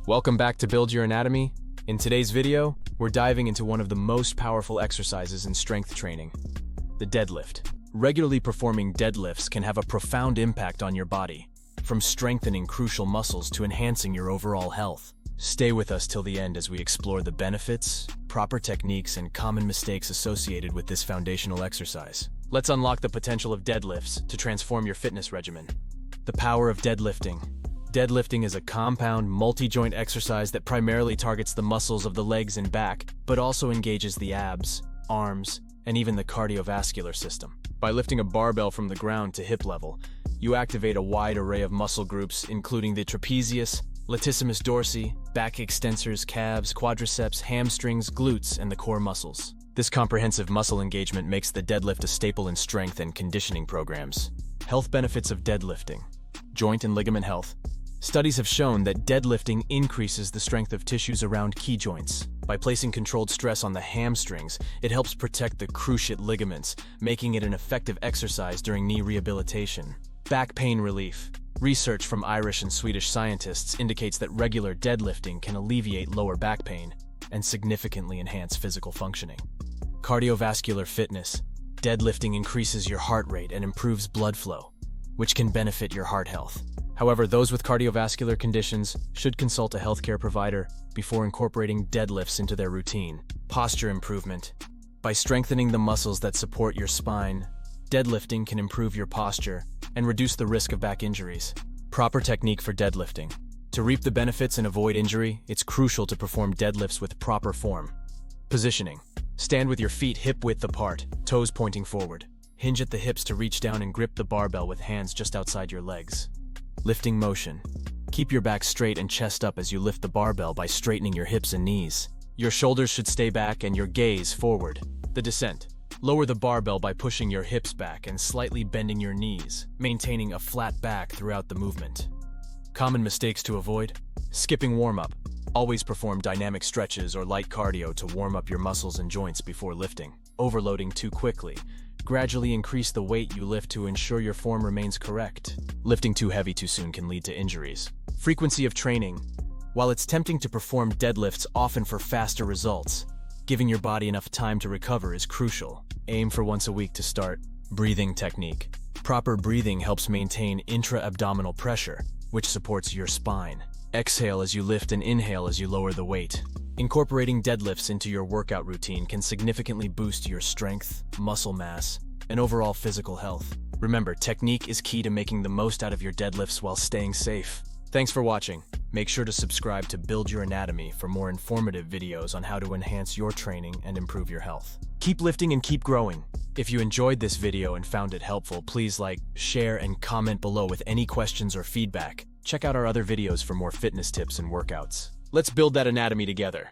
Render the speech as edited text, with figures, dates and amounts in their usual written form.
Welcome back to Build Your Anatomy. In today's video, we're diving into one of the most powerful exercises in strength training, the deadlift. Regularly performing deadlifts can have a profound impact on your body, from strengthening crucial muscles to enhancing your overall health. Stay with us till the end as we explore the benefits, proper techniques, and common mistakes associated with this foundational exercise. Let's unlock the potential of deadlifts to transform your fitness regimen. The power of deadlifting. Deadlifting is a compound, multi-joint exercise that primarily targets the muscles of the legs and back, but also engages the abs, arms, and even the cardiovascular system. By lifting a barbell from the ground to hip level, you activate a wide array of muscle groups, including the trapezius, latissimus dorsi, back extensors, calves, quadriceps, hamstrings, glutes, and the core muscles. This comprehensive muscle engagement makes the deadlift a staple in strength and conditioning programs. Health benefits of deadlifting. Joint and ligament health. Studies have shown that deadlifting increases the strength of tissues around key joints. By placing controlled stress on the hamstrings, it helps protect the cruciate ligaments, making it an effective exercise during knee rehabilitation. Back pain relief. Research from Irish and Swedish scientists indicates that regular deadlifting can alleviate lower back pain and significantly enhance physical functioning. Cardiovascular fitness. Deadlifting increases your heart rate and improves blood flow, which can benefit your heart health. However, those with cardiovascular conditions should consult a healthcare provider before incorporating deadlifts into their routine. Posture improvement. By strengthening the muscles that support your spine, deadlifting can improve your posture and reduce the risk of back injuries. Proper technique for deadlifting. To reap the benefits and avoid injury, it's crucial to perform deadlifts with proper form. Positioning. Stand with your feet hip-width apart, toes pointing forward. Hinge at the hips to reach down and grip the barbell with hands just outside your legs. Lifting motion. Keep your back straight and chest up as you lift the barbell by straightening your hips and knees. Your shoulders should stay back and your gaze forward. The descent. Lower the barbell by pushing your hips back and slightly bending your knees, maintaining a flat back throughout the movement. Common mistakes to avoid. Skipping warm-up. Always perform dynamic stretches or light cardio to warm up your muscles and joints before lifting. Overloading too quickly. Gradually increase the weight you lift to ensure your form remains correct. Lifting too heavy too soon can lead to injuries. Frequency of training. While it's tempting to perform deadlifts often for faster results, giving your body enough time to recover is crucial. Aim for once a week to start. Breathing technique. Proper breathing helps maintain intra-abdominal pressure, which supports your spine. Exhale as you lift and inhale as you lower the weight. Incorporating deadlifts into your workout routine can significantly boost your strength, muscle mass, and overall physical health. Remember, technique is key to making the most out of your deadlifts while staying safe. Thanks for watching. Make sure to subscribe to Build Your Anatomy for more informative videos on how to enhance your training and improve your health. Keep lifting and keep growing. If you enjoyed this video and found it helpful, please like, share, and comment below with any questions or feedback. Check out our other videos for more fitness tips and workouts. Let's build that anatomy together.